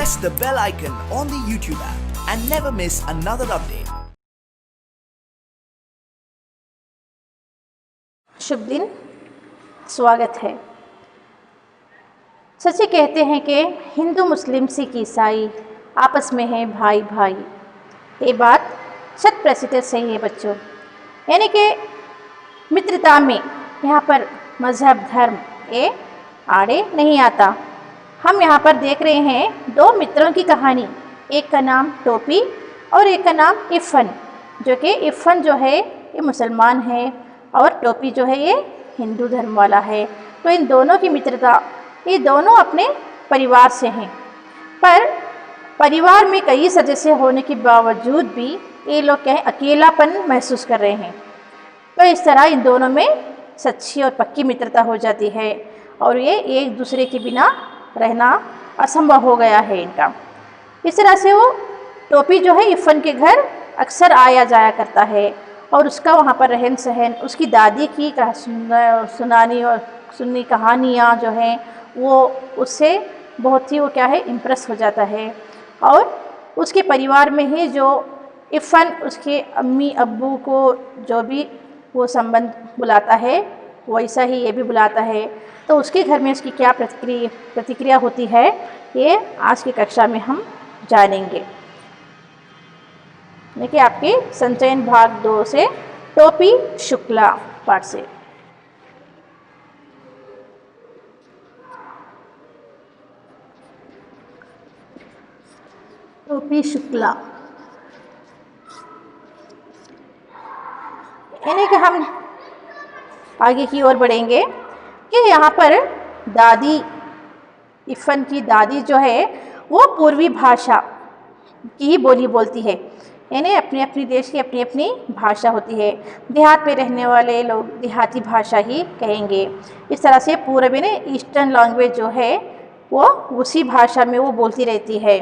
press the bell icon on the YouTube app and never miss another update. शुभ दिन, स्वागत है। सच्चे कहते हैं कि हिंदू मुस्लिम सिख ईसाई आपस में हैं भाई भाई। ये बात शत प्रतिशत सही है बच्चों। यानी कि मित्रता में यहाँ पर मज़हब धर्म ये आड़े नहीं आता। हम यहाँ पर देख रहे हैं दो मित्रों की कहानी। एक का नाम टोपी और एक का नाम इफ़न, जो कि इफ़न जो है ये मुसलमान है और टोपी जो है ये हिंदू धर्म वाला है। तो इन दोनों की मित्रता, ये दोनों अपने परिवार से हैं, पर परिवार में कई सदस्य होने के बावजूद भी ये लोग क्या है अकेलापन महसूस कर रहे हैं। तो इस तरह इन दोनों में सच्ची और पक्की मित्रता हो जाती है और ये एक दूसरे के बिना रहना असंभव हो गया है इनका। इस तरह से वो टोपी जो है इफ़न के घर अक्सर आया जाया करता है और उसका वहाँ पर रहन सहन, उसकी दादी की सुननी कहानियाँ जो हैं वो उससे बहुत ही वो क्या है इम्प्रेस हो जाता है। और उसके परिवार में ही जो इफ़न उसके अम्मी अब्बू को जो भी वो संबंध बुलाता है वैसा ही ये भी बुलाता है। तो उसके घर में उसकी क्या प्रतिक्रिया होती है ये आज की कक्षा में हम जानेंगे। देखिए आपके संचयन भाग 2 से टोपी शुक्ला पाठ से। टोपी शुक्ला, यानी कि हम आगे की ओर बढ़ेंगे कि यहाँ पर दादी, इफ़न की दादी जो है वो पूर्वी भाषा की ही बोली बोलती है। यानी अपने अपने देश की अपनी अपनी भाषा होती है। देहात में रहने वाले लोग देहाती भाषा ही कहेंगे। इस तरह से पूर्वी ने ईस्टर्न लैंग्वेज जो है वो उसी भाषा में वो बोलती रहती है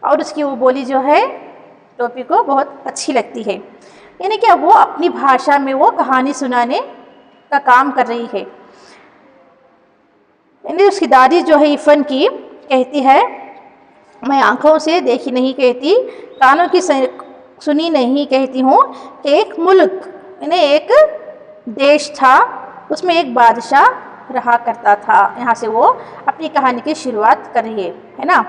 और उसकी वो बोली जो है टोपी को बहुत अच्छी लगती है। यानी कि वो अपनी भाषा में वो कहानी सुनाने का काम कर रही है। यानी उसकी दादी जो है इफ़न की कहती है, मैं आँखों से देखी नहीं कहती, कानों की सुनी नहीं कहती हूँ कि एक मुल्क यानी एक देश था, उसमें एक बादशाह रहा करता था। यहाँ से वो अपनी कहानी की शुरुआत कर रही है ना।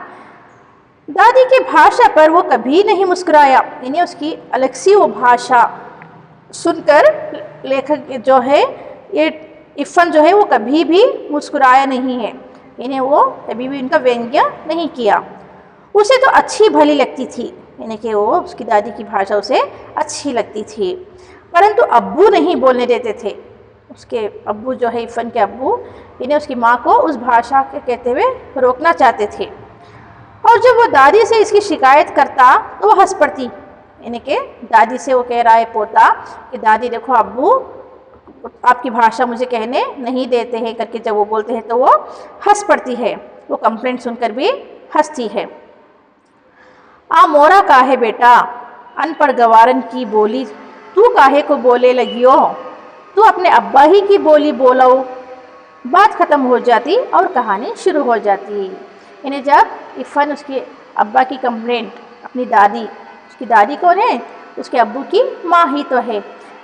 दादी की भाषा पर वो कभी नहीं मुस्कुराया। यानी उसकी अलग सी वो भाषा सुनकर लेखक जो है ये इफ़न जो है वो कभी भी मुस्कुराया नहीं है। यानी वो कभी भी उनका व्यंग्य नहीं किया। उसे तो अच्छी भली लगती थी, यानी कि वो उसकी दादी की भाषा उसे अच्छी लगती थी, परंतु अब्बू नहीं बोलने देते थे। उसके अब्बू जो है इफ़न के अब्बू, यानी उसकी माँ को उस भाषा के कहते हुए रोकना चाहते थे। और जब वो दादी से इसकी शिकायत करता तो वो हंस पड़ती। यानी कि दादी से वो कह रहा है पोता कि दादी देखो अब्बू आपकी भाषा मुझे कहने नहीं देते हैं करके जब वो बोलते हैं तो वो हंस पड़ती है। वो कंप्लेंट सुनकर भी हंसती है। आ मोरा काहे बेटा, अनपढ़ गवारन की बोली तू काहे को बोले लगियो, तू अपने अब्बा ही की बोली बोलो। बात ख़त्म हो जाती और कहानी शुरू हो जाती। यानी जब इफ़न उसके अब्बा की कंप्लेंट अपनी दादी, उसकी दादी कौन है, उसके अब्बू की माँ ही तो है,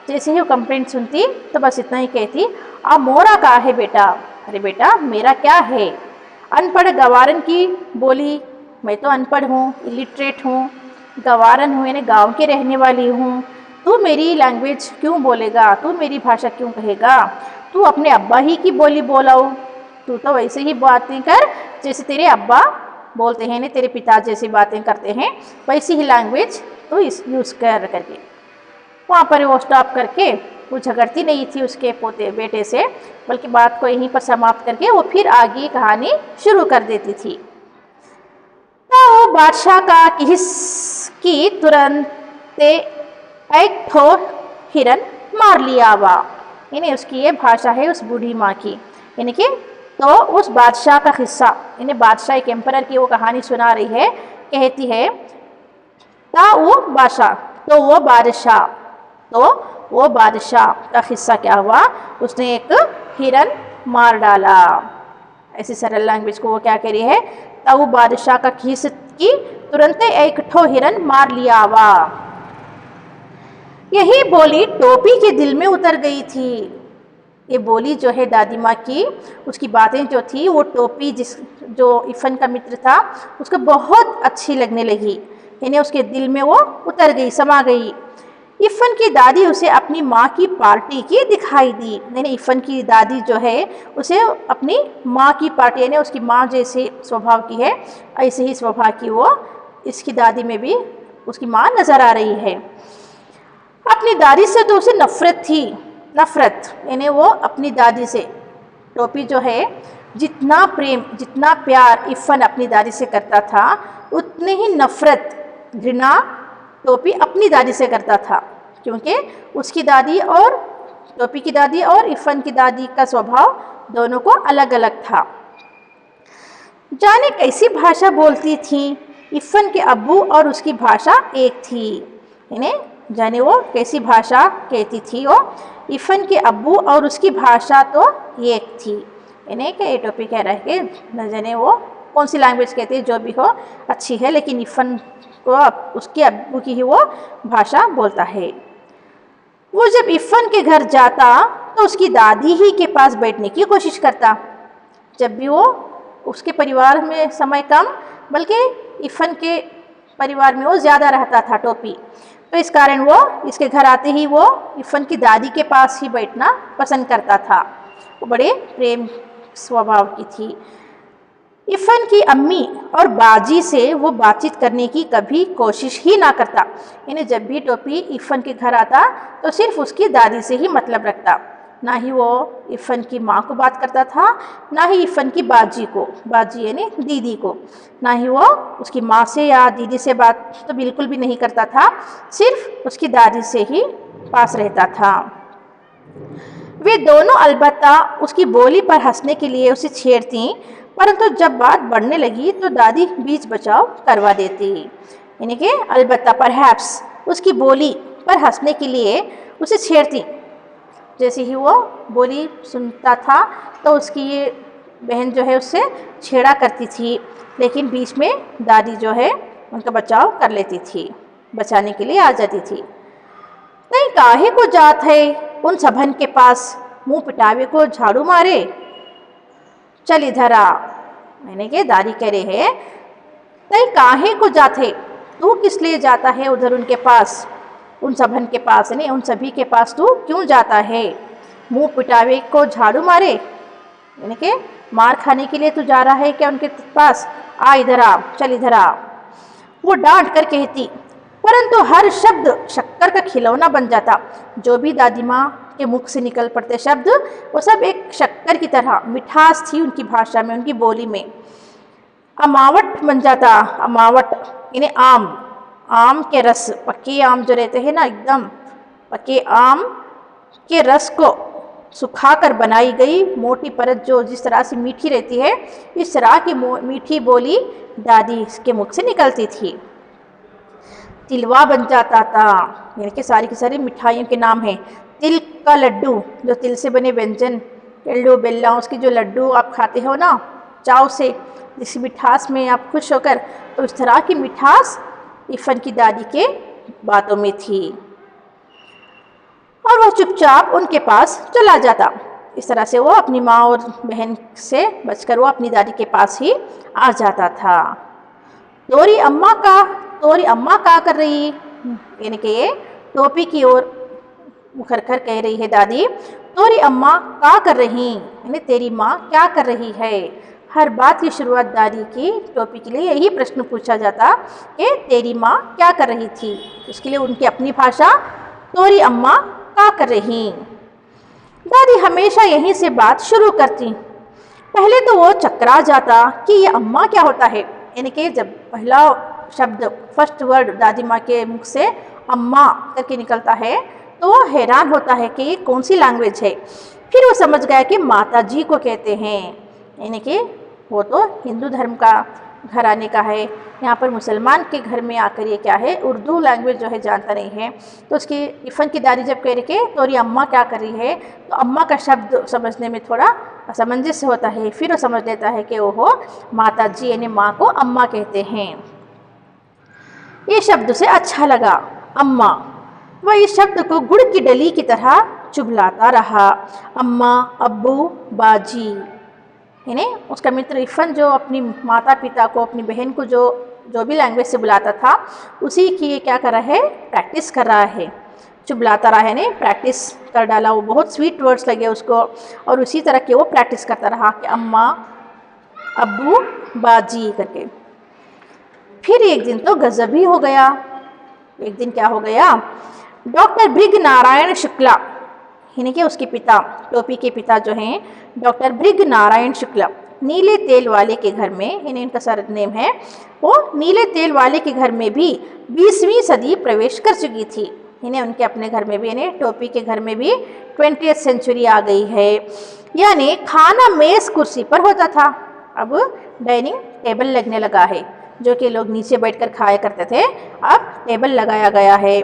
जैसे ही वो कंप्लेंट सुनती तो बस इतना ही कहती, आ मोरा का है बेटा, अरे बेटा मेरा क्या है। अनपढ़ गवारन की बोली, मैं तो अनपढ़ हूँ, इलिटरेट हूँ, गवारन हूँ यानी गांव के रहने वाली हूँ, तू मेरी लैंग्वेज क्यों बोलेगा, तू मेरी भाषा क्यों कहेगा, तू अपने अब्बा ही की बोली बोलो। तू तो वैसे ही बातें कर जैसे तेरे अब्बा बोलते हैं, तेरे पिता जैसी बातें करते हैं, वैसी ही लैंग्वेज तो यूज़ कर करके वहाँ पर वो स्टॉप करके वो झगड़ती नहीं थी उसके पोते बेटे से, बल्कि बात को यहीं पर समाप्त करके वो फिर आगे कहानी शुरू कर देती थी। तो वो बादशाह का किस की तुरंत एक ठो हिरन मार लिया वा। यानी उसकी ये भाषा है उस बूढ़ी माँ की। यानी कि तो उस बादशाह का हिस्सा, यानी बादशाह एक एम्परर की वो कहानी सुना रही है, कहती है वो बादशाह का हिस्सा क्या हुआ, उसने एक हिरन मार डाला। ऐसी सरल लैंग्वेज को वो क्या कह रही है, ताऊ बादशाह का खीस की तुरंत एक ठो हिरन मार लिया आवा। यही बोली टोपी के दिल में उतर गई थी। ये बोली जो है दादी माँ की, उसकी बातें जो थी वो टोपी जो इफ़न का मित्र था उसको बहुत अच्छी लगने लगी, यानी उसके दिल में वो उतर गई, समा गई। इफ़न की दादी उसे अपनी माँ की पार्टी की दिखाई दी, यानी इफ़न की दादी जो है उसे अपनी माँ की पार्टी, यानी उसकी माँ जैसे स्वभाव की है ऐसे ही स्वभाव की वो इसकी दादी में भी उसकी माँ नज़र आ रही है। अपनी दादी से तो उसे नफरत थी, नफरत, यानी वो अपनी दादी से, टोपी जो है जितना प्रेम जितना प्यार इफ़न अपनी दादी से करता था उतने ही नफरत घृणा टोपी अपनी दादी से करता था, क्योंकि उसकी दादी और टोपी की दादी और इफ़न की दादी का स्वभाव दोनों को अलग अलग था। जाने कैसी भाषा बोलती थी, इफ़न के अब्बू और उसकी भाषा एक थी, यानी जाने वो कैसी भाषा कहती थी वो, इफ़न के अब्बू और उसकी भाषा तो एक थी, यानी कि ये टोपी कह रहा है कि न जाने वो कौन सी लैंग्वेज कहती है, जो भी हो अच्छी है, लेकिन इफ़न को उसके अब्बू की ही वो भाषा बोलता है। वो जब इफ़न के घर जाता तो उसकी दादी ही के पास बैठने की कोशिश करता। जब भी वो उसके परिवार में समय कम, बल्कि इफ़न के परिवार में वो ज़्यादा रहता था टोपी, तो इस कारण वो इसके घर आते ही वो इफ़न की दादी के पास ही बैठना पसंद करता था। वो बड़े प्रेम स्वभाव की थी। इफ़न की अम्मी और बाजी से वो बातचीत करने की कभी कोशिश ही ना करता, यानी जब भी टोपी इफ़न के घर आता तो सिर्फ उसकी दादी से ही मतलब रखता, ना ही वो इफ़न की माँ को बात करता था, ना ही इफ़न की बाजी को, बाजी यानी दीदी को, ना ही वो उसकी माँ से या दीदी से बात तो बिल्कुल भी नहीं करता था, सिर्फ उसकी दादी से ही पास रहता था। वे दोनों अलबत्ता उसकी बोली पर हंसने के लिए उसे छेड़ती, परंतु जब बात बढ़ने लगी तो दादी बीच बचाव करवा देती, यानी कि अलबत्ता परहैप्स उसकी बोली पर हंसने के लिए उसे छेड़ती। जैसे ही वो बोली सुनता था तो उसकी ये बहन जो है उससे छेड़ा करती थी, लेकिन बीच में दादी जो है उनका बचाव कर लेती थी, बचाने के लिए आ जाती थी। नहीं काहे को जात है उन सबन के पास, मुंह पिटावे को झाड़ू मारे, चल इधर आ, मैंने के दादी कह रहे हैं तई काहे को जाते, तू किस लिए जाता है उधर उनके पास, उन सबन के पास, नहीं उन सभी के पास तू क्यों जाता है, मुंह पिटावे को झाड़ू मारे, यानी कि मार खाने के लिए तू जा रहा है क्या उनके पास, आ इधर आ, चल इधर आ। वो डांट कर कहती, परंतु हर शब्द शक्कर का खिलौना बन जाता। जो भी दादी माँ के मुख से निकल पड़ते शब्द वो सब एक शक्कर की तरह मिठास थी उनकी भाषा में, उनकी बोली में। अमावट बन जाता, अमावट यानी आम, आम के रस, पके आम जो रहते हैं ना एकदम पके आम के रस को सुखाकर बनाई गई मोटी परत जो जिस तरह से मीठी रहती है, इस तरह की मीठी बोली दादी के मुख से निकलती थी। तिलवा बन जाता था, यानी कि सारी की सारी मिठाइयों के नाम हैं। तिल का लड्डू, जो तिल से बने व्यंजन, लड्डू बेल्ला उसकी जो लड्डू आप खाते हो ना चाव से, जिस मिठास में आप खुश होकर, तो इस तरह की मिठास इफ़न की दादी के बातों में थी और वह चुपचाप उनके पास चला जाता। इस तरह से वो अपनी माँ और बहन से बचकर वो अपनी दादी के पास ही आ जाता था। तोरी अम्मा का कर रही, यानी कि ये टोपी की ओर मुखरकर कह रही है दादी, तोरी अम्मा का कर रही, यानी तेरी माँ क्या कर रही है। हर बात की शुरुआत दादी की टोपी के लिए यही प्रश्न पूछा जाता कि तेरी माँ क्या कर रही थी, उसके लिए उनकी अपनी भाषा तोरी अम्मा का कर रही। दादी हमेशा यहीं से बात शुरू करती। पहले तो वो चकरा जाता कि ये अम्मा क्या होता है, यानी कि जब पहला शब्द फर्स्ट वर्ड दादी माँ के मुख से अम्मा करके निकलता है तो वो हैरान होता है कि ये कौन सी लैंग्वेज है। फिर वो समझ गया कि माता जी को कहते हैं, यानी कि वो तो हिंदू धर्म का घराने का है, यहाँ पर मुसलमान के घर में आकर ये क्या है उर्दू लैंग्वेज जो है जानता नहीं है। तो उसकी इफ़न की दादी जब कह रही कि तोरी अम्मा क्या कर रही है, तो अम्मा का शब्द समझने में थोड़ा असमंजस होता है, फिर वो समझ लेता है कि वो माता जी यानी माँ को अम्मा कहते हैं। ये शब्द उसे अच्छा लगा, अम्मा। वह इस शब्द को गुड़ की डली की तरह चुभलाता रहा। अम्मा, अब्बू, बाजी। यानी उसका मित्र इफ़न जो अपनी माता पिता को, अपनी बहन को जो भी लैंग्वेज से बुलाता था, उसी की ये क्या कर रहा है, प्रैक्टिस कर रहा है। चुभलाता रहा है, प्रैक्टिस कर डाला। वो बहुत स्वीट वर्ड्स लगे उसको और उसी तरह के वो प्रैक्टिस करता रहा कि अम्मा, अब्बू, बाजी करके। फिर एक दिन तो गजब ही हो गया। एक दिन क्या हो गया, डॉक्टर ब्रिग नारायण शुक्ला, यानी कि उसके पिता, टोपी के पिता जो हैं डॉक्टर ब्रिग नारायण शुक्ला, नीले तेल वाले के घर में, यानी इनका सरनेम है, वो नीले तेल वाले के घर में भी 20वीं सदी प्रवेश कर चुकी थी। यानी उनके अपने घर में भी, यानी टोपी के घर में भी 20th सेंचुरी आ गई है। यानी खाना मेज कुर्सी पर होता था, अब डाइनिंग टेबल लगने लगा है। जो कि लोग नीचे बैठकर खाया करते थे, अब टेबल लगाया गया है।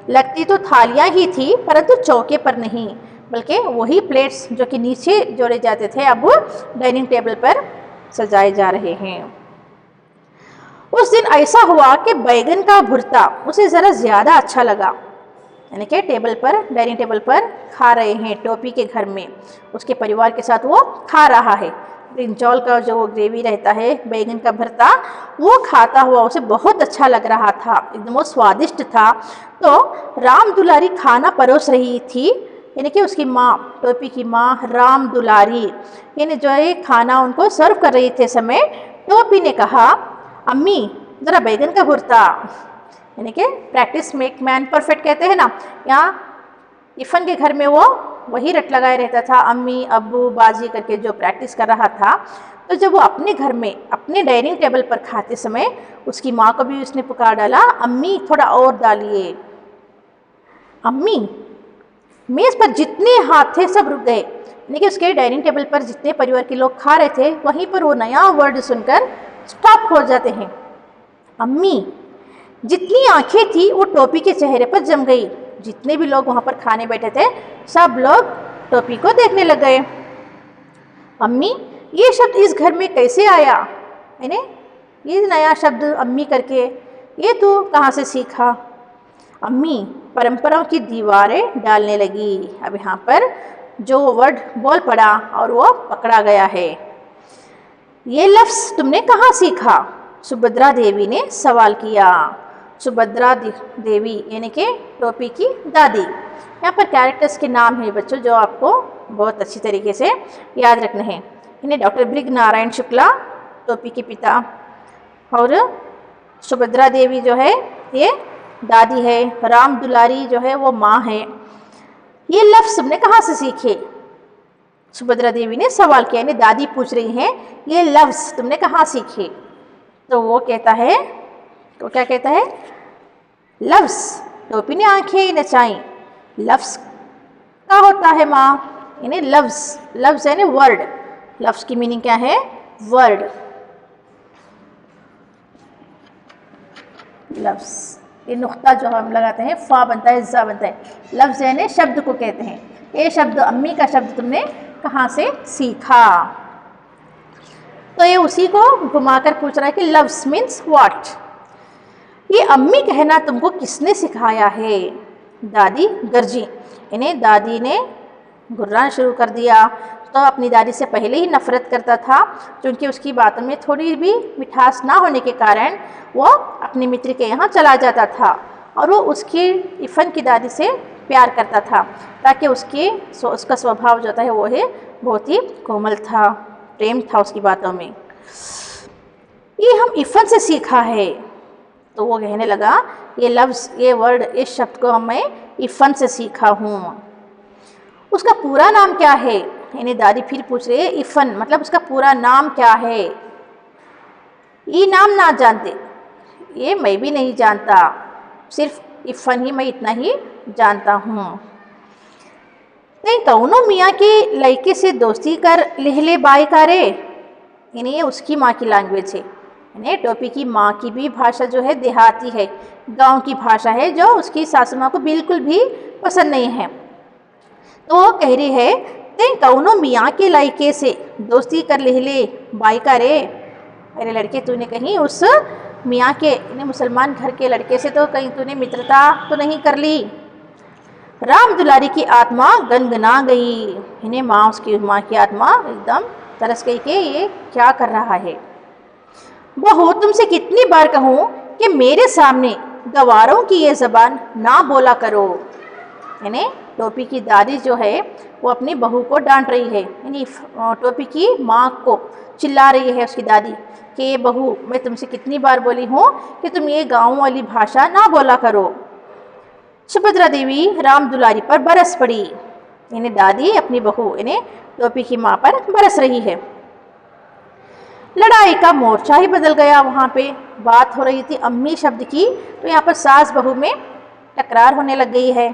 लगती तो थालियाँ ही थी, परंतु चौके पर नहीं, बल्कि वही प्लेट्स जो कि नीचे जोड़े जाते थे अब डाइनिंग टेबल पर सजाए जा रहे हैं। उस दिन ऐसा हुआ कि बैगन का भुर्ता उसे ज़रा ज़्यादा अच्छा लगा। यानी कि टेबल पर, डाइनिंग टेबल पर खा रहे हैं टोपी के घर में, उसके परिवार के साथ वो खा रहा है। ब्रिंजॉल का जो ग्रेवी रहता है, बैगन का भरता, वो खाता हुआ उसे बहुत अच्छा लग रहा था, एकदम वो स्वादिष्ट था। तो राम दुलारी खाना परोस रही थी, यानी कि उसकी माँ, टोपी की माँ राम दुलारी, यानी जो है खाना उनको सर्व कर रही थे समय, टोपी ने कहा, अम्मी ज़रा बैगन का भुर्ता। यानी कि प्रैक्टिस मेक मैन परफेक्ट कहते हैं ना, यहाँ इफ़न के घर में वो वही रट लगाए रहता था, अम्मी, अब्बू, बाजी करके जो प्रैक्टिस कर रहा था। तो जब वो अपने घर में, अपने डाइनिंग टेबल पर खाते समय उसकी माँ को भी उसने पुकार डाला, अम्मी थोड़ा और डालिए। अम्मी, मेज़ पर जितने हाथ थे सब रुक गए, यानी कि उसके डाइनिंग टेबल पर जितने परिवार के लोग खा रहे थे, वहीं पर वो नया वर्ड सुनकर स्टॉप हो जाते हैं। अम्मी, जितनी आंखें थी वो टोपी के चेहरे पर जम गई। जितने भी लोग वहाँ पर खाने बैठे थे, सब लोग टोपी को देखने लग गए। अम्मी, ये शब्द इस घर में कैसे आया? यानी ये नया शब्द अम्मी करके, ये तू कहाँ से सीखा? अम्मी परंपराओं की दीवारें डालने लगी। अब यहाँ पर जो वर्ड बोल पड़ा और वो पकड़ा गया है। ये लफ्ज़ तुमने कहाँ सीखा? सुभद्रा देवी ने सवाल किया। सुभद्रा देवी यानी कि टोपी की दादी। यहाँ पर कैरेक्टर्स के नाम हैं बच्चों, जो आपको बहुत अच्छी तरीके से याद रखने हैं। इन्हें डॉक्टर ब्रिग नारायण शुक्ला, टोपी के पिता, और सुभद्रा देवी जो है ये दादी है, राम दुलारी जो है वो माँ है। ये लफ्ज़ तुमने कहाँ से सीखे? सुभद्रा देवी ने सवाल किया, यानी दादी पूछ रही हैं, ये लफ्ज़ तुमने कहाँ सीखे? तो वो कहता है, तो क्या कहता है? लफ्ज़। टोपी ने आंखें नचाई। लफ्ज़ क्या होता है माँ? यानी लफ्ज़, लफ्ज़ यानी वर्ड। लफ्ज़ की मीनिंग क्या है? वर्ड। लफ्ज़, ये नुक्ता जो हम लगाते हैं, फा बनता है, जा बनता है। लफ्ज़ यानी शब्द को कहते हैं। ये शब्द, अम्मी का शब्द तुमने कहाँ से सीखा? तो ये उसी को घुमाकर पूछ रहा है कि लव्स मीन्स व्हाट? ये अम्मी कहना तुमको किसने सिखाया है? दादी गरजी, यानी दादी ने घुर्राना शुरू कर दिया। तो अपनी दादी से पहले ही नफरत करता था, क्योंकि उसकी बातों में थोड़ी भी मिठास ना होने के कारण वो अपने मित्र के यहाँ चला जाता था और वो उसकी इफ़न की दादी से प्यार करता था, ताकि उसका स्वभाव जो था वो है बहुत ही कोमल था, प्रेम था उसकी बातों में। ये हम इफ़न से सीखा है। तो वो कहने लगा, ये लफ्ज़, ये वर्ड, इस शब्द को मैं इफ़न से सीखा हूँ। उसका पूरा नाम क्या है? यानी दादी फिर पूछ रही है, इफ़न मतलब उसका पूरा नाम क्या है? ये नाम ना जानते, ये मैं भी नहीं जानता, सिर्फ इफ़न ही मैं इतना ही जानता हूँ। नहीं, कौनो मियाँ के लड़के से दोस्ती कर लिहले बाई कारे, यानी ये उसकी माँ की लैंग्वेज है। यानी टोपी की माँ की भी भाषा जो है देहाती है, गांव की भाषा है, जो उसकी सासू माँ को बिल्कुल भी पसंद नहीं है। तो वो कह रही है ते कौनो मियाँ के लायके से दोस्ती कर ले बाई का रे। अरे लड़के, तूने कहीं उस मियाँ के इन्हें मुसलमान घर के लड़के से तो कहीं तूने मित्रता तो नहीं कर ली। राम दुलारी की आत्मा गनगना गई। इन्हें उसकी माँ की आत्मा एकदम तरस गई कि ये क्या कर रहा है। बहू, तुमसे कितनी बार कहूँ कि मेरे सामने गवारों की ये जबान ना बोला करो। यानी टोपी की दादी जो है वो अपनी बहू को डांट रही है, यानी टोपी की माँ को चिल्ला रही है उसकी दादी कि ये बहू, मैं तुमसे कितनी बार बोली हूँ कि तुम ये गाँव वाली भाषा ना बोला करो। सुभद्रा देवी राम दुलारी पर बरस पड़ी। इन्हें दादी अपनी बहू इन्हें टोपी की माँ पर बरस रही है। लड़ाई का मोर्चा ही बदल गया। वहाँ पे बात हो रही थी अम्मी शब्द की, तो यहाँ पर सास बहू में टकरार होने लग गई है।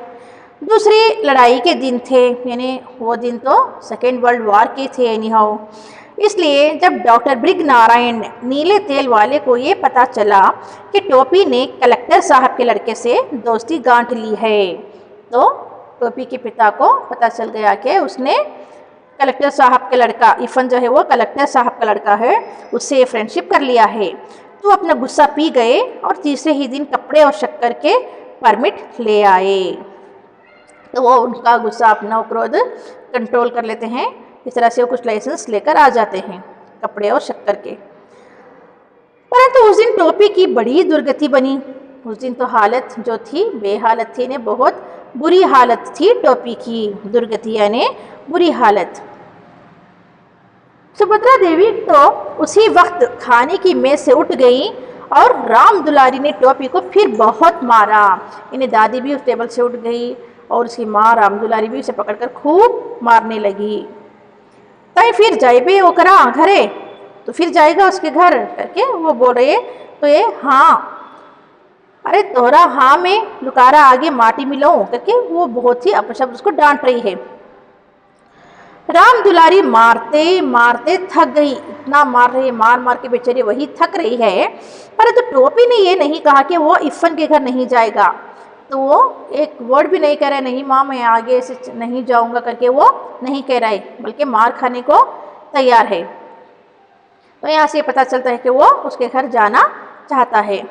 दूसरी लड़ाई के दिन थे, यानी वो दिन तो सेकेंड वर्ल्ड वॉर के थे एनी हाउ। इसलिए जब डॉक्टर ब्रिग नारायण नीले तेल वाले को ये पता चला कि टोपी ने कलेक्टर साहब के लड़के से दोस्ती गांठ ली है, तो टोपी के पिता को पता चल गया कि उसने कलेक्टर साहब का लड़का इफ़न जो है वो कलेक्टर साहब का लड़का है, उससे फ्रेंडशिप कर लिया है। तो अपना गुस्सा पी गए और तीसरे ही दिन कपड़े और शक्कर के परमिट ले आए। तो वो उनका गुस्सा अपना क्रोध कंट्रोल कर लेते हैं। इस तरह से वो कुछ लाइसेंस लेकर आ जाते हैं कपड़े और शक्कर के। परंतु उस दिन टोपी की बड़ी दुर्गति बनी। उस दिन तो हालत जो थी बेहालत थी, ने बहुत बुरी हालत थी टोपी की। दुर्गति यानी बुरी हालत। सुभद्रा देवी तो उसी वक्त खाने की मेज से उठ गई और राम दुलारी ने टोपी को फिर बहुत मारा। इन्हें दादी भी उस टेबल से उठ गई और उसकी माँ राम दुलारी भी उसे पकड़कर खूब मारने लगी। तय फिर जाइबे ओकरा घरे, तो फिर जाएगा उसके घर करके वो बोल रहे। तो ये हाँ, अरे तोहरा हाँ में लुकारा आगे माटी मिलो करके वो बहुत ही अपशब्द उसको डांट रही है। राम दुलारी मारते मारते थक गई। इतना मार रही है, मार मार के बेचारी वही थक रही है। परंतु टोपी ने ये नहीं कहा कि वो इफ़न के घर नहीं जाएगा, तो वो एक वर्ड भी नहीं कह रहा, नहीं माँ मैं आगे से नहीं जाऊंगा करके वो नहीं कह रहा है, बल्कि मार खाने को तैयार है। तो यहाँ से पता चलता है कि वो उसके घर जाना चाहता है।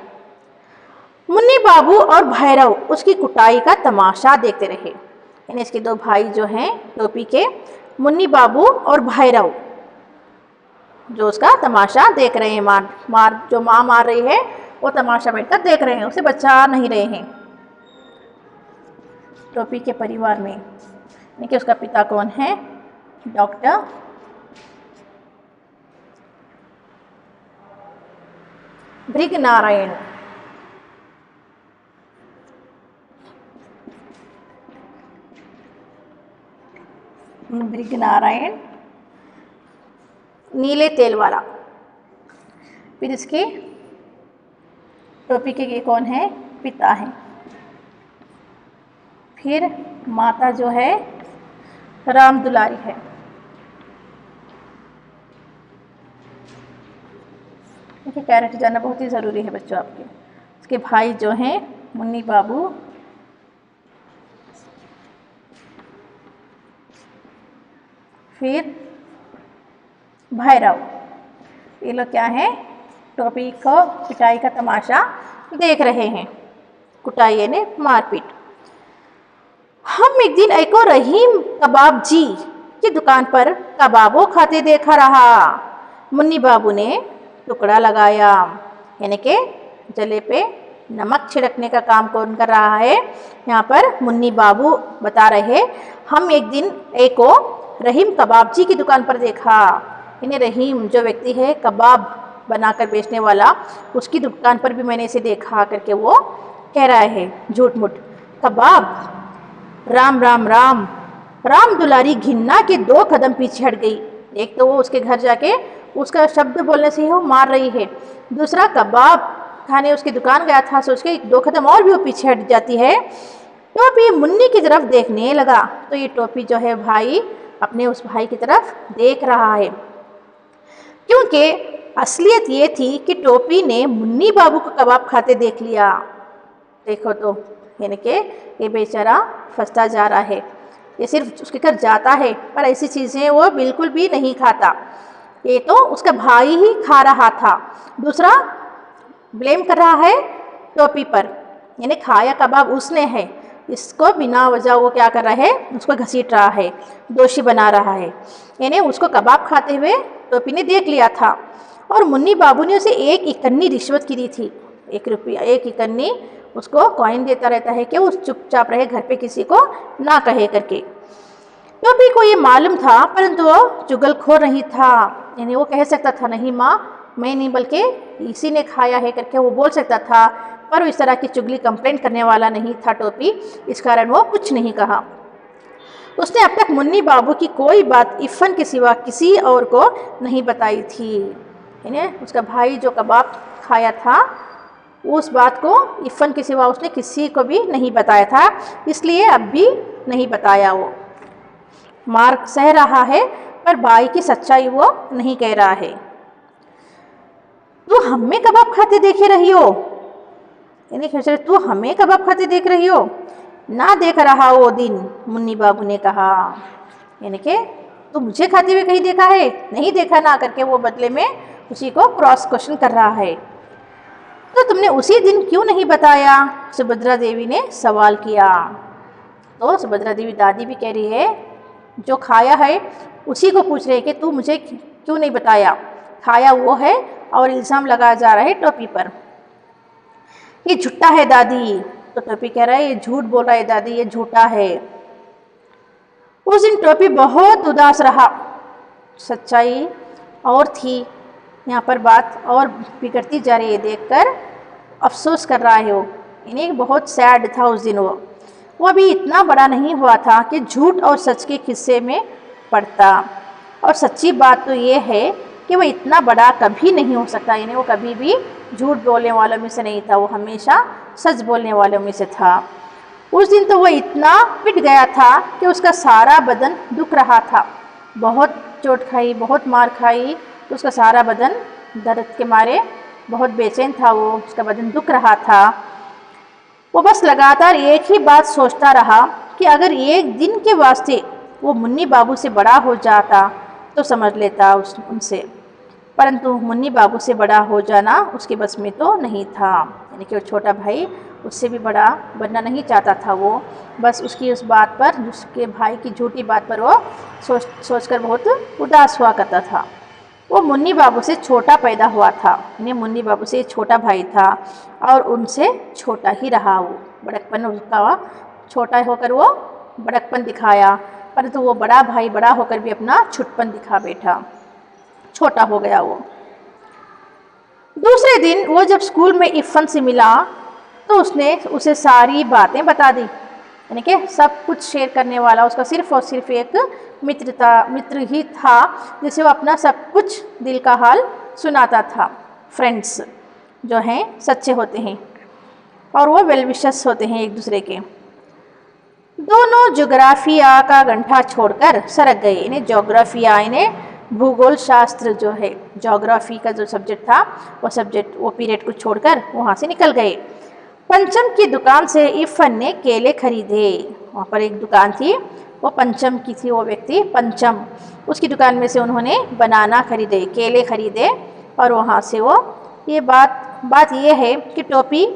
मुन्नी बाबू और भैरव उसकी कुटाई का तमाशा देखते रहे। यानी इसके दो भाई जो हैं टोपी के, मुन्नी बाबू और भैरव, जो उसका तमाशा देख रहे हैं। जो माँ मार रही है वो तमाशा बैठकर देख रहे हैं, उसे बचा नहीं रहे हैं। टोपी के परिवार में यानी कि उसका पिता कौन है? डॉक्टर ब्रिग नारायण। ब्रिग नारायण नीले तेल वाला। फिर इसके टोपी के ये कौन है? पिता है। फिर माता जो है राम दुलारी है। देखिए कैरेक्टर जानना बहुत ही ज़रूरी है बच्चों आपके। इसके भाई जो हैं मुन्नी बाबू, फिर भैरव। ये लोग क्या है? टोपी को पिटाई का तमाशा देख रहे हैं। कुटाई यानी मारपीट। हम एक दिन एको रहीम कबाब जी की दुकान पर कबाबों खाते देखा रहा। मुन्नी बाबू ने टुकड़ा लगाया, यानी कि जले पे नमक छिड़कने का काम कौन कर रहा है? यहाँ पर मुन्नी बाबू बता रहे। हम एक दिन एको रहीम कबाब जी की दुकान पर देखा। इन्हें रहीम जो व्यक्ति है कबाब बनाकर बेचने वाला, उसकी दुकान पर भी मैंने इसे देखा करके वो कह रहा है झूठ मूठ। कबाब, राम राम राम। राम दुलारी घिन्ना के 2 कदम पीछे हट गई। एक तो वो उसके घर जाके उसका शब्द बोलने से ही वो मार रही है, दूसरा कबाब खाने उसकी दुकान गया था सोच के 2 कदम और भी वो पीछे हट जाती है। टोपी मुन्नी की तरफ देखने लगा, तो ये टोपी जो है भाई अपने उस भाई की तरफ देख रहा है, क्योंकि असलियत ये थी कि टोपी ने मुन्नी बाबू को कबाब खाते देख लिया। देखो तो यानी कि ये बेचारा फंसता जा रहा है। ये सिर्फ उसके घर जाता है, पर ऐसी चीज़ें वो बिल्कुल भी नहीं खाता। ये तो उसका भाई ही खा रहा था। दूसरा ब्लेम कर रहा है टोपी पर, यानी खाया कबाब उसने है, इसको बिना वजह वो क्या कर रहा है, उसको घसीट रहा है, दोषी बना रहा है। यानी उसको कबाब खाते हुए टोपी ने देख लिया था और मुन्नी बाबू ने उसे 1 इकन्नी रिश्वत की दी थी। 1 रुपया, 1 इकन्नी उसको कॉइन देता रहता है कि वो चुपचाप रहे, घर पे किसी को ना कहे करके। टोपी को ये मालूम था, परंतु वो चुगलखोर नहीं था। यानी वो कह सकता था नहीं माँ मैं नहीं बल्कि इसी ने खाया है करके वो बोल सकता था, पर वो इस तरह की चुगली कंप्लेंट करने वाला नहीं था टोपी, इस कारण वो कुछ नहीं कहा। उसने अब तक मुन्नी बाबू की कोई बात इफ़न के सिवा किसी और को नहीं बताई थी। यानी उसका भाई जो कबाब खाया था उस बात को इफ़न के सिवा उसने किसी को भी नहीं बताया था, इसलिए अब भी नहीं बताया। वो मार सह रहा है पर भाई की सच्चाई वो नहीं कह रहा है। तू हमें कबाब खाते देखे रही हो, यानी तू हमें कबाब खाते देख रही हो, ना देख रहा वो दिन, मुन्नी बाबू ने कहा। यानी कि तू मुझे खाते हुए कहीं देखा है, नहीं देखा ना करके वो बदले में उसी को क्रॉस क्वेश्चन कर रहा है। तो तुमने उसी दिन क्यों नहीं बताया, सुभद्रा देवी ने सवाल किया। तो सुभद्रा देवी दादी भी कह रही है, जो खाया है उसी को पूछ रहे हैं कि तू मुझे क्यों नहीं बताया, खाया वो है और इल्ज़ाम लगाया जा रहा है टोपी पर। ये झूठा है दादी, तो टोपी कह रहा है ये झूठ बोल रहा है दादी, ये झूठा है। उस दिन टोपी बहुत उदास रहा। सच्चाई और थी, यहाँ पर बात और बिगड़ती जा रही है देखकर अफसोस कर रहा है वो, यानी बहुत सैड था उस दिन वो अभी इतना बड़ा नहीं हुआ था कि झूठ और सच के किस्से में पड़ता। और सच्ची बात तो ये है कि वो इतना बड़ा कभी नहीं हो सकता, यानी वो कभी भी झूठ बोलने वालों में से नहीं था, वो हमेशा सच बोलने वालों में से था। उस दिन तो वो इतना पिट गया था कि उसका सारा बदन दुख रहा था। बहुत चोट खाई, बहुत मार खाई, तो उसका सारा बदन दर्द के मारे बहुत बेचैन था, वो उसका बदन दुख रहा था। वो बस लगातार एक ही बात सोचता रहा कि अगर एक दिन के वास्ते वो मुन्नी बाबू से बड़ा हो जाता तो समझ लेता उनसे, परंतु मुन्नी बाबू से बड़ा हो जाना उसके बस में तो नहीं था। यानी कि वो छोटा भाई उससे भी बड़ा बनना नहीं चाहता था। वो बस उसकी उस बात पर, उसके भाई की झूठी बात पर वो सोचकर बहुत उदास हुआ करता था। वो मुन्नी बाबू से छोटा पैदा हुआ था, यानी मुन्नी बाबू से छोटा भाई था और उनसे छोटा ही रहा। वो बड़कपन उसका छोटा होकर वो बड़कपन दिखाया, परंतु वो बड़ा भाई बड़ा होकर भी अपना छुटपन दिखा बैठा, छोटा हो गया वो। दूसरे दिन वो जब स्कूल में इफ़न से मिला तो उसने उसे सारी बातें बता दी, यानी कि सब कुछ शेयर करने वाला उसका सिर्फ और सिर्फ एक मित्र ही था जिसे वो अपना सब कुछ दिल का हाल सुनाता था। फ्रेंड्स जो हैं सच्चे होते हैं और वो वेल विशर्स होते हैं एक दूसरे के। दोनों ज्योग्राफिया का गंठा छोड़कर सरक गए, इन्हें ज्योग्राफिया, इन्हें भूगोल शास्त्र जो है, ज्योग्राफी का जो सब्जेक्ट था वो पीरियड को छोड़कर वहाँ से निकल गए। पंचम की दुकान से इफ़न ने केले खरीदे। वहाँ पर एक दुकान थी, वो पंचम की थी, वो व्यक्ति पंचम, उसकी दुकान में से उन्होंने बनाना खरीदे, केले खरीदे और वहाँ से वो ये बात ये है कि टोपी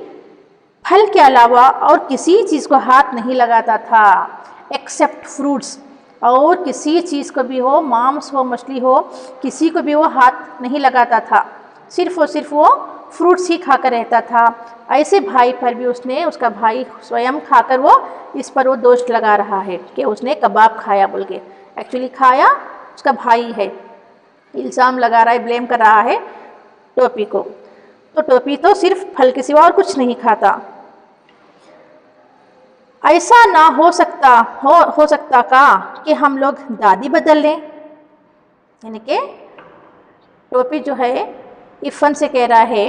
फल के अलावा और किसी चीज़ को हाथ नहीं लगाता था एक्सेप्ट फ्रूट्स। और किसी चीज़ को भी हो, मांस हो, मछली हो, किसी को भी वो हाथ नहीं लगाता था, सिर्फ और सिर्फ वो फ्रूट्स ही खाकर रहता था। ऐसे भाई पर भी उसका भाई स्वयं खाकर वो इस पर वो दोष लगा रहा है कि उसने कबाब खाया बोल के। एक्चुअली खाया उसका भाई है, इल्ज़ाम लगा रहा है, ब्लेम कर रहा है टोपी को। तो टोपी तो सिर्फ फल के सिवा और कुछ नहीं खाता। ऐसा ना हो सकता का कि हम लोग दादी बदल लें, यानी कि टोपी जो है इफ़न से कह रहा है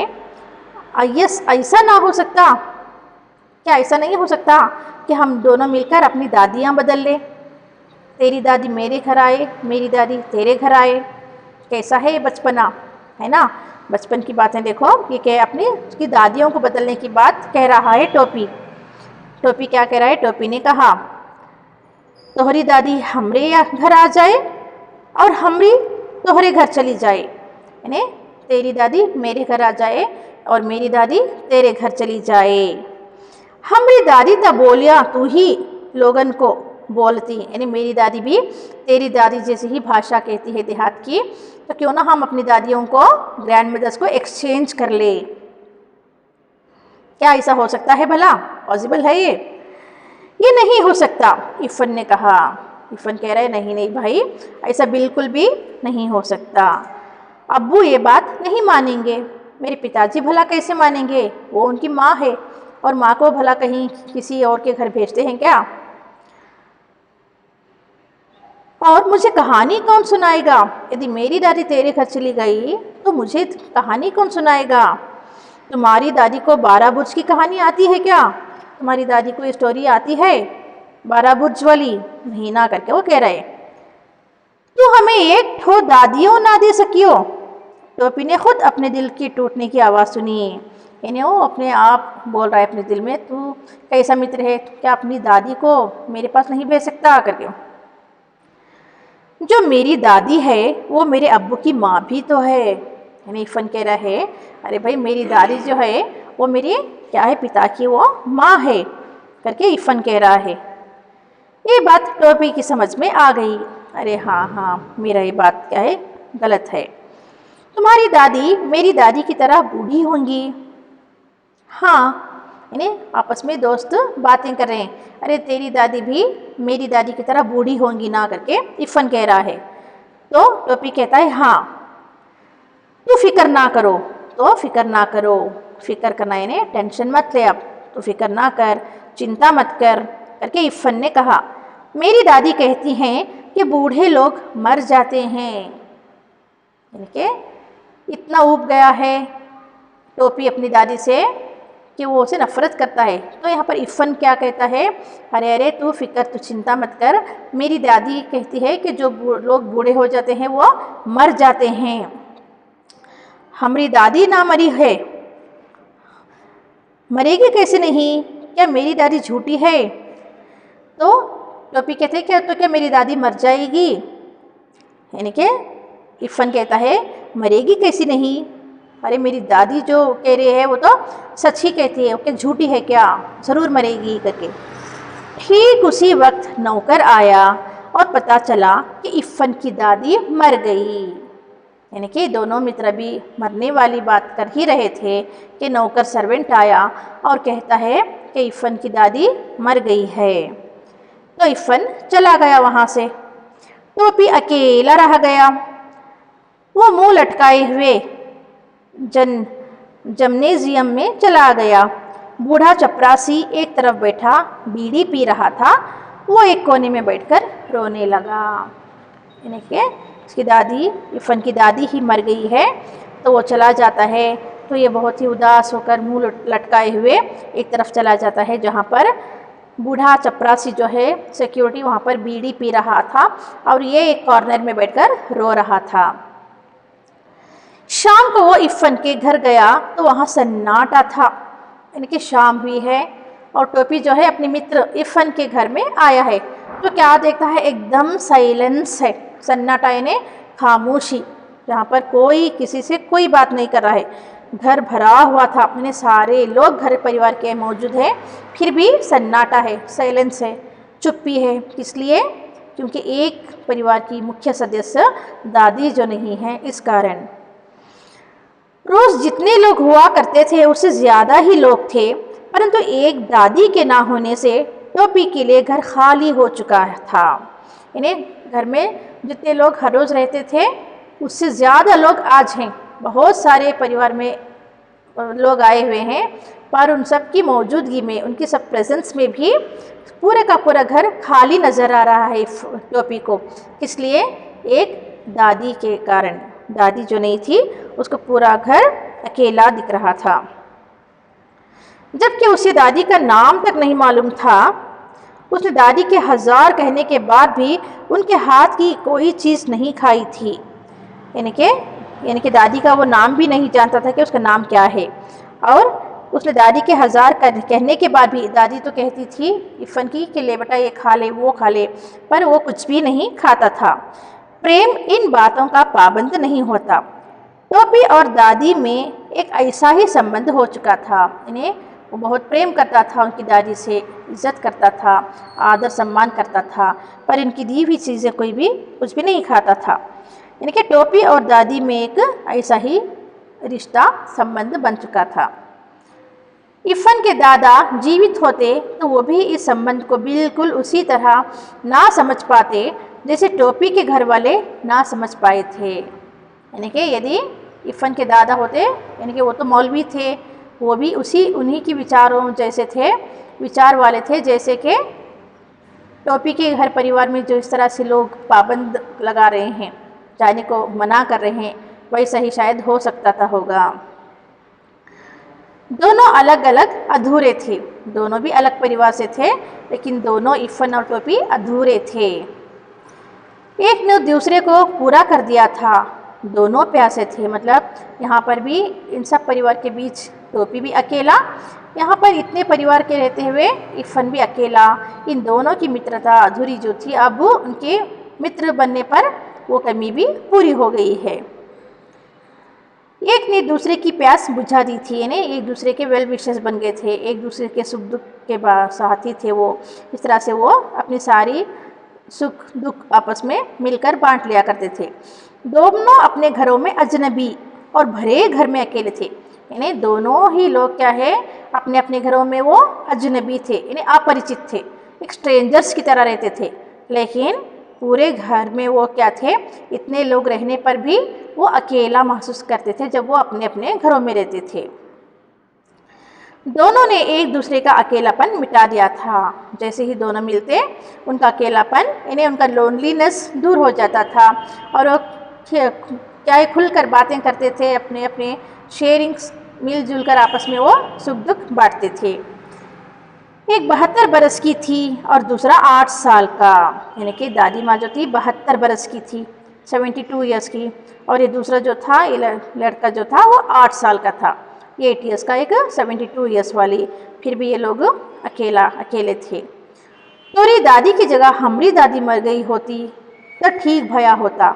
यस, ऐसा ना हो सकता क्या, ऐसा नहीं हो सकता कि हम दोनों मिलकर अपनी दादियाँ बदल लें, तेरी दादी मेरे घर आए, मेरी दादी तेरे घर आए। कैसा है ये बचपना, है ना, बचपन की बातें देखो, ये क्या अपनी उसकी दादियों को बदलने की बात कह रहा है टोपी। टोपी क्या कह रहा है, टोपी ने कहा तोहरी दादी हमरे घर आ जाए और हमरी तोहरे घर चली जाए, यानी तेरी दादी मेरे घर आ जाए और मेरी दादी तेरे घर चली जाए। हमरी दादी तो बोलिया तू ही लोगन को बोलती, यानी मेरी दादी भी तेरी दादी जैसी ही भाषा कहती है देहात की, तो क्यों ना हम अपनी दादियों को, ग्रैंड मदर्स को एक्सचेंज कर ले। क्या ऐसा हो सकता है भला? पॉसिबल है ये नहीं हो सकता, इफ़न ने कहा। इफ़न कह रहे नहीं नहीं भाई, ऐसा बिल्कुल भी नहीं हो सकता। अब्बू ये बात नहीं मानेंगे, मेरे पिताजी भला कैसे मानेंगे? वो उनकी माँ है और माँ को भला कहीं किसी और के घर भेजते हैं क्या? और मुझे कहानी कौन सुनाएगा? यदि मेरी दादी तेरे घर चली गई तो मुझे कहानी कौन सुनाएगा? तुम्हारी दादी को 12 बुर्ज की कहानी आती है क्या? तुम्हारी दादी को ये स्टोरी आती है 12 बुर्ज वाली? नहीं ना करके वो कह रहे तू हमें एक ठो दादियों ना दे सकियो। टोपी ने खुद अपने दिल की टूटने की आवाज़ सुनी, यानी वो अपने आप बोल रहा है अपने दिल में, तू कैसा मित्र है, क्या अपनी दादी को मेरे पास नहीं भेज सकता करके? जो मेरी दादी है वो मेरे अब्बू की माँ भी तो है। यानी इफ़न कह रहा है अरे भाई मेरी दादी जो है वो मेरी क्या है, पिता की वो माँ है करके इफ़न कह रहा है। ये बात टोपी की समझ में आ गई। अरे हाँ मेरा ये बात क्या है, गलत है। तुम्हारी दादी मेरी दादी की तरह बूढ़ी होंगी। हाँ, यानी आपस में दोस्त बातें कर रहे हैं। अरे तेरी दादी भी मेरी दादी की तरह बूढ़ी होंगी ना करके इफ़न कह रहा है। तो टोपी कहता है हाँ, तू फिक्र ना करो। तो फिक्र ना करो, फिक्र करना यानी टेंशन मत ले, अब तो फिक्र ना कर, चिंता मत कर करके इफ़न ने कहा। मेरी दादी कहती हैं कि बूढ़े लोग मर जाते हैं। यानी कि इतना ऊब गया है टोपी अपनी दादी से कि वो उसे नफरत करता है। तो यहाँ पर इफ़न क्या कहता है, अरे अरे तू फिक्र, तू चिंता मत कर, मेरी दादी कहती है कि जो लोग बूढ़े हो जाते हैं वो मर जाते हैं। हमारी दादी ना मरी है, मरेगी कैसे नहीं? क्या मेरी दादी झूठी है? तो टोपी कहते हैं क्या मेरी दादी मर जाएगी? यानी कि इफ़न कहता है मरेगी कैसी नहीं? अरे मेरी दादी जो कह रही है वो तो सच ही कहती है, क्या झूठी है क्या? ज़रूर मरेगी करके। ठीक उसी वक्त नौकर आया और पता चला कि इफ़न की दादी मर गई। यानी कि दोनों मित्र भी मरने वाली बात कर ही रहे थे कि नौकर सर्वेंट आया और कहता है कि इफ़न की दादी मर गई है। तो इफ़न चला गया वहाँ से। टोपी अकेला रह गया। वो मुंह लटकाए हुए जिम्नेजियम में चला गया। बूढ़ा चपरासी एक तरफ बैठा बीड़ी पी रहा था, वो एक कोने में बैठकर रोने लगा। यानी कि उसकी दादी, इफ़न की दादी ही मर गई है, तो वो चला जाता है। तो ये बहुत ही उदास होकर मुंह लटकाए हुए एक तरफ चला जाता है जहाँ पर बूढ़ा चपरासी जो है सिक्योरिटी वहाँ पर बीड़ी पी रहा था और ये एक कॉर्नर में बैठकर रो रहा था। शाम को वो इफ़न के घर गया तो वहाँ सन्नाटा था। यानी कि शाम हुई है और टोपी जो है अपने मित्र इफ़न के घर में आया है, तो क्या देखता है, एकदम साइलेंस है, सन्नाटा यानी खामोशी, जहाँ पर कोई किसी से कोई बात नहीं कर रहा है। घर भरा हुआ था, यानी सारे लोग घर परिवार के मौजूद हैं, फिर भी सन्नाटा है, साइलेंस है, चुप्पी है। इसलिए क्योंकि एक परिवार की मुख्य सदस्य दादी जो नहीं है, इस कारण। रोज़ जितने लोग हुआ करते थे उससे ज़्यादा ही लोग थे, परंतु एक दादी के ना होने से टोपी के लिए घर खाली हो चुका था। यानी घर में जितने लोग हर रोज़ रहते थे उससे ज़्यादा लोग आज हैं। बहुत सारे परिवार में लोग आए हुए हैं, पर उन सब की मौजूदगी में, उनकी सब प्रेजेंस में भी पूरे का पूरा घर खाली नज़र आ रहा है टोपी को। इसलिए एक दादी के कारण, दादी जो नहीं थी उसको पूरा घर अकेला दिख रहा था। जबकि उसे दादी का नाम तक नहीं मालूम था। उसने दादी के 1000 कहने के बाद भी उनके हाथ की कोई चीज़ नहीं खाई थी। यानी कि दादी का वो नाम भी नहीं जानता था कि उसका नाम क्या है। और उसने दादी के कहने के बाद भी, दादी तो कहती थी इफ़न की कि ले बेटा ये खा ले वो खा ले, पर वो कुछ भी नहीं खाता था। प्रेम इन बातों का पाबंद नहीं होता। टोपी और दादी में एक ऐसा ही संबंध हो चुका था। इन्हें वो बहुत प्रेम करता था, उनकी दादी से इज्जत करता था, आदर सम्मान करता था, पर इनकी दी हुई चीज़ें कोई भी कुछ भी नहीं खाता था। इनके टोपी और दादी में एक ऐसा ही रिश्ता संबंध बन चुका था। इफ़न के दादा जीवित होते तो वो भी इस संबंध को बिल्कुल उसी तरह ना समझ पाते जैसे टोपी के घर वाले ना समझ पाए थे। यानी कि यदि इफ़न के दादा होते, यानी कि वो तो मौलवी थे, वो भी उन्हीं के विचारों जैसे थे, विचार वाले थे जैसे कि टोपी के घर परिवार में जो इस तरह से लोग पाबंद लगा रहे हैं, जाने को मना कर रहे हैं, वैसा ही शायद हो सकता था होगा। दोनों अलग अलग अधूरे थे, दोनों भी अलग परिवार से थे, लेकिन दोनों इफ़न और टोपी अधूरे थे। एक ने दूसरे को पूरा कर दिया था, दोनों प्यासे थे। मतलब यहाँ पर भी इन सब परिवार के बीच टोपी भी अकेला, यहाँ पर इतने परिवार के रहते हुए इफ़न भी अकेला। इन दोनों की मित्रता अधूरी जो थी, अब उनके मित्र बनने पर वो कमी भी पूरी हो गई है। एक ने दूसरे की प्यास बुझा दी थी, यानी एक दूसरे के वेल विशेस बन गए थे, एक दूसरे के सुख दुख के साथी थे। वो इस तरह से वो अपनी सारी सुख दुख आपस में मिलकर बांट लिया करते थे। दोनों अपने घरों में अजनबी और भरे घर में अकेले थे, यानी दोनों ही लोग क्या है, अपने अपने घरों में वो अजनबी थे, यानी अपरिचित थे, एक स्ट्रेंजर्स की तरह रहते थे। लेकिन पूरे घर में वो क्या थे, इतने लोग रहने पर भी वो अकेला महसूस करते थे जब वो अपने अपने घरों में रहते थे। दोनों ने एक दूसरे का अकेलापन मिटा दिया था। जैसे ही दोनों मिलते, उनका अकेलापन, यानी उनका लोनलीनेस दूर हो जाता था, और वो क्या खुलकर बातें करते थे, अपने अपने शेयरिंग्स मिलजुल कर आपस में वो सुख दुख बांटते थे। एक 72 बरस की थी और दूसरा 8 साल का, यानी कि दादी माँ जो थी 72 बरस की थी, 72 ईयर्स की, और ये दूसरा जो था, ये लड़का जो था वो 8 साल का था, ये 8 ईयर्स का, एक 72 ईयर्स वाली। फिर भी ये लोग अकेले थे। तोरी दादी की जगह हमारी दादी मर गई होती तो ठीक भया होता।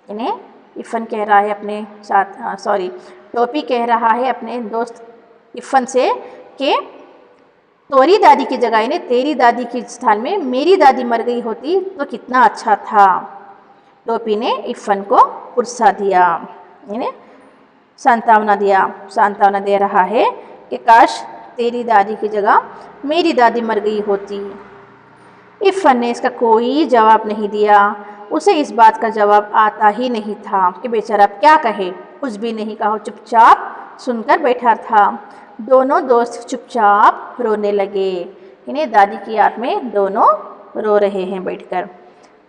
इन्हें इफ़न कह रहा है अपने साथ, टोपी कह रहा है अपने दोस्त इफ़न से कि तोरी दादी की जगह, यानी तेरी दादी के स्थान में मेरी दादी मर गई होती तो कितना अच्छा था। टोपी ने इफ़न को पुरसा दिया, यानी सांत्वना दे रहा है कि काश तेरी दादी की जगह मेरी दादी मर गई होती। इफ़न ने इसका कोई जवाब नहीं दिया, उसे इस बात का जवाब आता ही नहीं था कि बेचारा क्या कहे, कुछ भी नहीं कहा, चुपचाप सुनकर बैठा था। दोनों दोस्त चुपचाप रोने लगे, इन्हें दादी की याद में दोनों रो रहे हैं बैठकर।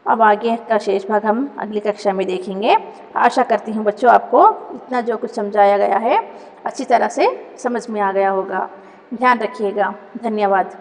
अब आगे का शेष भाग हम अगली कक्षा में देखेंगे। आशा करती हूँ बच्चों आपको इतना जो कुछ समझाया गया है अच्छी तरह से समझ में आ गया होगा। ध्यान रखिएगा। धन्यवाद।